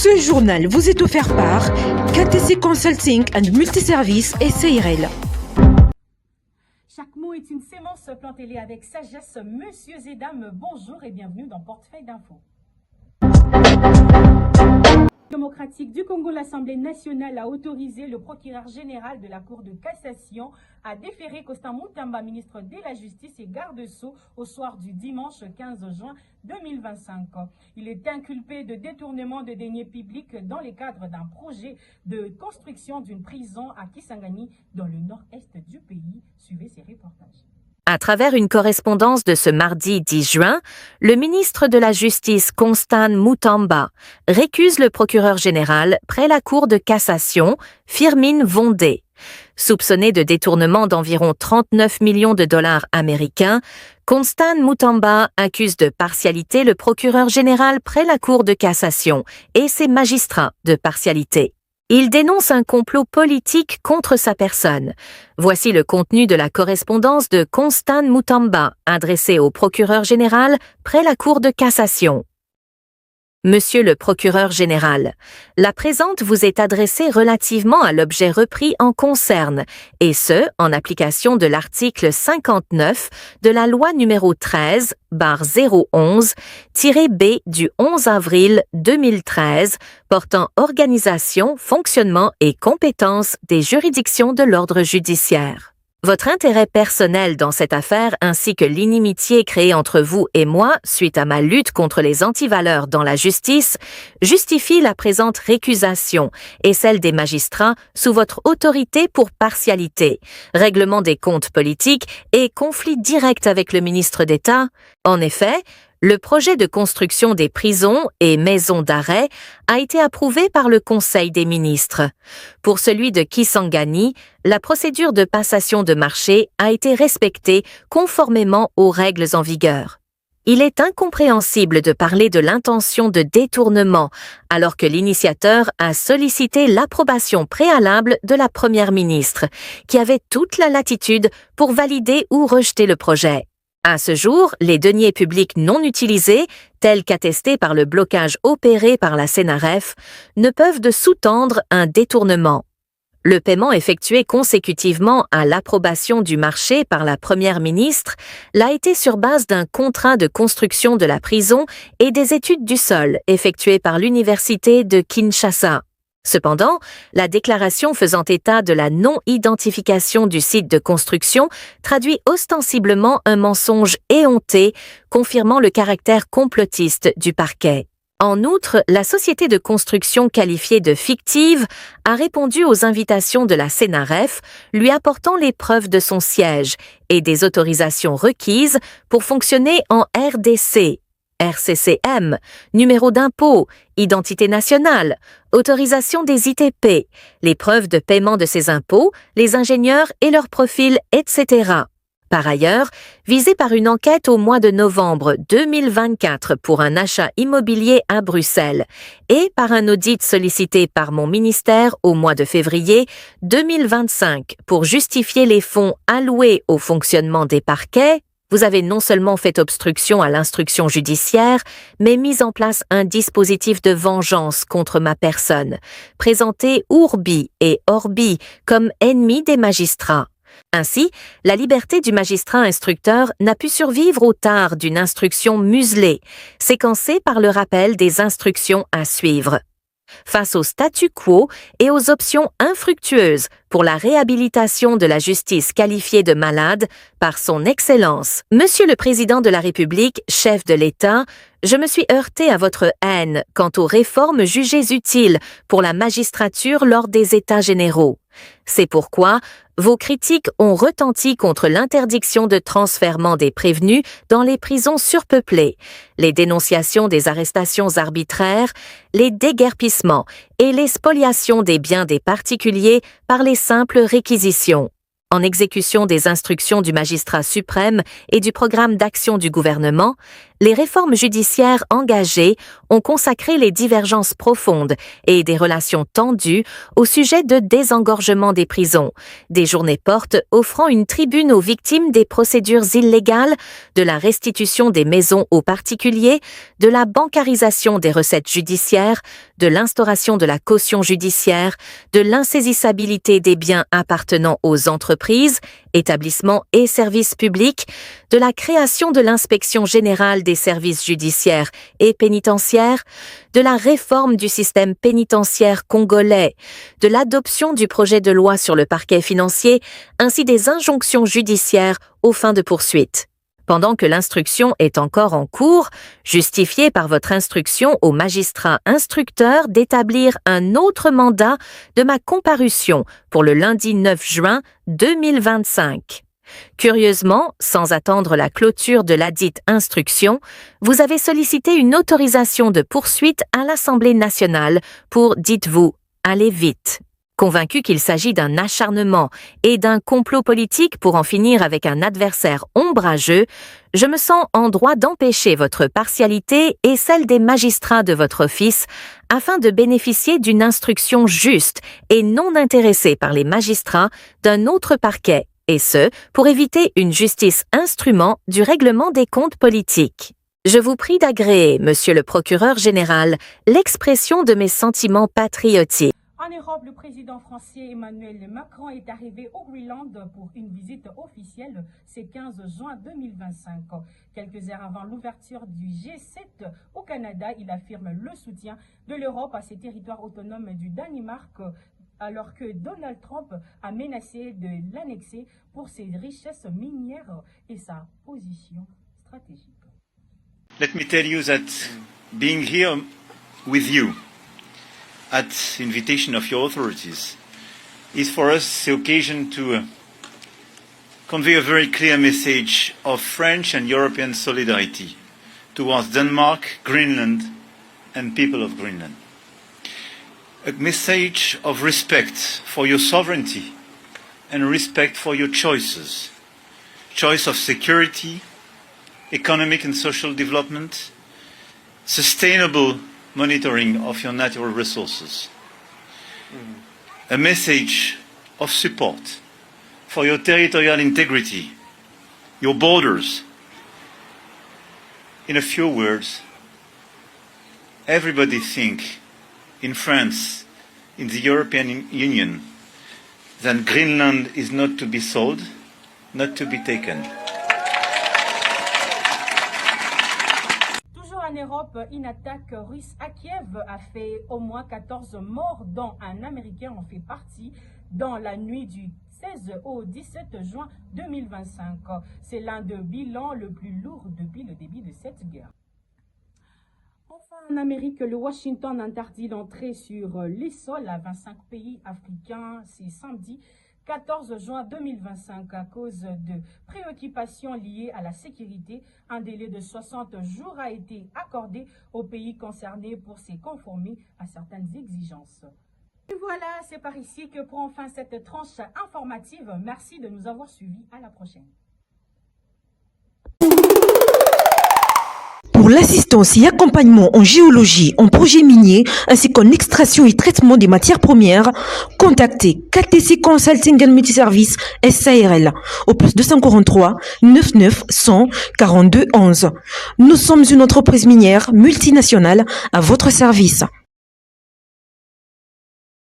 Ce journal vous est offert par KTC Consulting and Multiservice et CIRL. Chaque mot est une sémence plantez-les avec sagesse. Messieurs et dames, bonjour et bienvenue dans Portefeuille d'infos. Démocratique du Congo, l'Assemblée nationale a autorisé le procureur général de la Cour de cassation à déférer Constant Mutamba, ministre de la Justice et garde-sceaux, au soir du dimanche 15 juin 2025. Il est inculpé de détournement de deniers publics dans le cadre d'un projet de construction d'une prison à Kisangani, dans le nord-est du pays. Suivez ces reportages. À travers une correspondance de ce mardi 10 juin, le ministre de la Justice Constant Mutamba récuse le procureur général près la Cour de cassation, Firmin Vondé. Soupçonné de détournement d'environ 39 millions de dollars américains, Constant Mutamba accuse de partialité le procureur général près la Cour de cassation et ses magistrats de partialité. Il dénonce un complot politique contre sa personne. Voici le contenu de la correspondance de Constant Mutamba adressée au procureur général près la Cour de cassation. Monsieur le procureur général, la présente vous est adressée relativement à l'objet repris en concerne, et ce, en application de l'article 59 de la loi numéro 13/011-B du 11 avril 2013 portant organisation, fonctionnement et compétences des juridictions de l'ordre judiciaire. Votre intérêt personnel dans cette affaire ainsi que l'inimitié créée entre vous et moi suite à ma lutte contre les antivaleurs dans la justice justifie la présente récusation et celle des magistrats sous votre autorité pour partialité, règlement des comptes politiques et conflit direct avec le ministre d'État. En effet, le projet de construction des prisons et maisons d'arrêt a été approuvé par le Conseil des ministres. Pour celui de Kisangani, la procédure de passation de marché a été respectée conformément aux règles en vigueur. Il est incompréhensible de parler de l'intention de détournement alors que l'initiateur a sollicité l'approbation préalable de la Première ministre, qui avait toute la latitude pour valider ou rejeter le projet. À ce jour, les deniers publics non utilisés, tels qu'attestés par le blocage opéré par la CNRF, ne peuvent de sous-tendre un détournement. Le paiement effectué consécutivement à l'approbation du marché par la Première ministre l'a été sur base d'un contrat de construction de la prison et des études du sol effectuées par l'Université de Kinshasa. Cependant, la déclaration faisant état de la non-identification du site de construction traduit ostensiblement un mensonge éhonté, confirmant le caractère complotiste du parquet. En outre, la société de construction qualifiée de fictive a répondu aux invitations de la CNRF, lui apportant les preuves de son siège et des autorisations requises pour fonctionner en RDC. RCCM, numéro d'impôt, identité nationale, autorisation des ITP, les preuves de paiement de ces impôts, les ingénieurs et leurs profils, etc. Par ailleurs, visé par une enquête au mois de novembre 2024 pour un achat immobilier à Bruxelles et par un audit sollicité par mon ministère au mois de février 2025 pour justifier les fonds alloués au fonctionnement des parquets, vous avez non seulement fait obstruction à l'instruction judiciaire, mais mis en place un dispositif de vengeance contre ma personne, présenté urbi et orbi comme ennemi des magistrats. Ainsi, la liberté du magistrat instructeur n'a pu survivre au tard d'une instruction muselée, séquencée par le rappel des instructions à suivre. Face au statu quo et aux options infructueuses pour la réhabilitation de la justice qualifiée de malade par son Excellence, Monsieur le Président de la République, chef de l'État, je me suis heurté à votre haine quant aux réformes jugées utiles pour la magistrature lors des États généraux. C'est pourquoi vos critiques ont retenti contre l'interdiction de transfèrement des prévenus dans les prisons surpeuplées, les dénonciations des arrestations arbitraires, les déguerpissements et les spoliations des biens des particuliers par les simples réquisitions. En exécution des instructions du magistrat suprême et du programme d'action du gouvernement, les réformes judiciaires engagées ont consacré les divergences profondes et des relations tendues au sujet de désengorgement des prisons, des journées portes offrant une tribune aux victimes des procédures illégales, de la restitution des maisons aux particuliers, de la bancarisation des recettes judiciaires, de l'instauration de la caution judiciaire, de l'insaisissabilité des biens appartenant aux entreprises, établissements et services publics, de la création de l'inspection générale des services judiciaires et pénitentiaires, de la réforme du système pénitentiaire congolais, de l'adoption du projet de loi sur le parquet financier, ainsi des injonctions judiciaires aux fins de poursuite. Pendant que l'instruction est encore en cours, justifiez par votre instruction au magistrat instructeur d'établir un autre mandat de ma comparution pour le lundi 9 juin 2025. Curieusement, sans attendre la clôture de ladite instruction, vous avez sollicité une autorisation de poursuite à l'Assemblée nationale pour, dites-vous, aller vite. Convaincu qu'il s'agit d'un acharnement et d'un complot politique pour en finir avec un adversaire ombrageux, je me sens en droit d'empêcher votre partialité et celle des magistrats de votre office afin de bénéficier d'une instruction juste et non intéressée par les magistrats d'un autre parquet, et ce, pour éviter une justice instrument du règlement des comptes politiques. Je vous prie d'agréer, Monsieur le procureur général, l'expression de mes sentiments patriotiques. En Europe, le président français Emmanuel Macron est arrivé au Groenland pour une visite officielle ce 15 juin 2025. Quelques heures avant l'ouverture du G7 au Canada, il affirme le soutien de l'Europe à ses territoires autonomes du Danemark, alors que Donald Trump a menacé de l'annexer pour ses richesses minières et sa position stratégique. Let me tell you that being here with you at the invitation of your authorities is for us the occasion to convey a very clear message of French and European solidarity towards Denmark, Greenland and people of Greenland. A message of respect for your sovereignty and respect for your choices. Choice of security, economic and social development, sustainable monitoring of your natural resources. A message of support for your territorial integrity, your borders. In a few words, everybody think in France, in the European Union, that Greenland is not to be sold, not to be taken. En Europe, une attaque russe à Kiev a fait au moins 14 morts, dont un Américain en fait partie, dans la nuit du 16 au 17 juin 2025. C'est l'un des bilans le plus lourd depuis le début de cette guerre. Enfin, en Amérique, le Washington interdit l'entrée sur les sols à 25 pays africains. C'est samedi 14 juin 2025 à cause de préoccupations liées à la sécurité. Un délai de 60 jours a été accordé aux pays concernés pour se conformer à certaines exigences. Et voilà, c'est par ici que prend fin cette tranche informative. Merci de nous avoir suivis. À la prochaine. Pour l'assistance et accompagnement en géologie, en projet minier, ainsi qu'en extraction et traitement des matières premières, contactez KTC Consulting and Multiservice SARL au plus 243 99 100 42 11. Nous sommes une entreprise minière multinationale à votre service.